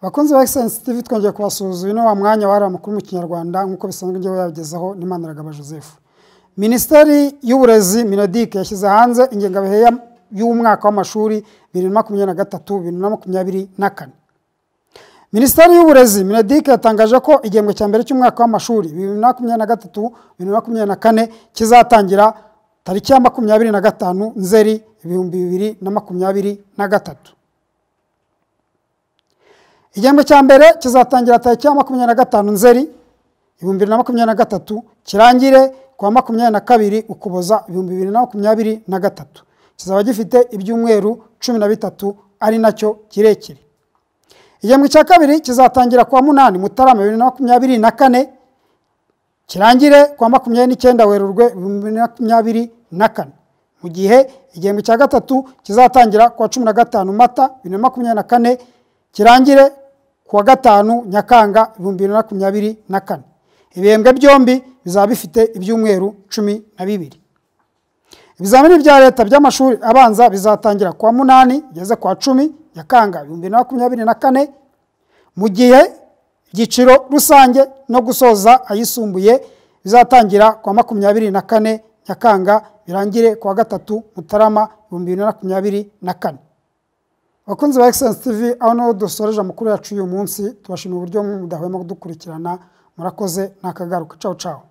Bakunzi ba Excellence TV twongeye kubasuhuza uyu ni wa mwanya wari amakuru mu Kinyarwanda nkuko bisanzwe ngiye yabigezaho n'Imaniragaba Joseph. Minisiteri y'Uburezi Minodic yashyize hanze ingengabihe y'umwaka w'amashuri 2023-2024. Minisiteri y'Uburezi Minodic yatangaje ko igihembwe cya mbere cy'umwaka w'amashuri 2023-2024 kizatangira tariki ya 25 Nzeri 2023. Igihembwe cya mbere kizatangira tariki ya 25 Nzeri 2023 kirangire kwa 22 Ukuboza 2023. Kizaba gifite ibyumweru 13 ari nacyo kirekire. Igihembwe cya kabiri kizatangira kwa 8 Mutarama 2024 kirangire kwa 29 Werurwe 2024. Mu gihe igihembwe cya gatatu kizatangira kwa 15 Mata 2024 kirangire kuwa 5 Nyakanga 2024. Ibihembwe byombi bizaba bifite ibyumweru 12. Ibizamini bya leta by'amashuri abanza bizatangira kwa 8 geze kwa 10 Nyakanga 2024, mu gihe igiciro rusange no gusoza ayisumbuye bizatangira kwa 24 Nyakanga birangire kwa 3 Mutarama 2024. Bakunzi ba Excellence TV, aho no dusoreje amakuru yacu uyu munsi, tubashimira uburyo mudahwema kudukurikirana. Murakoze nakagaruka. Ciao ciao.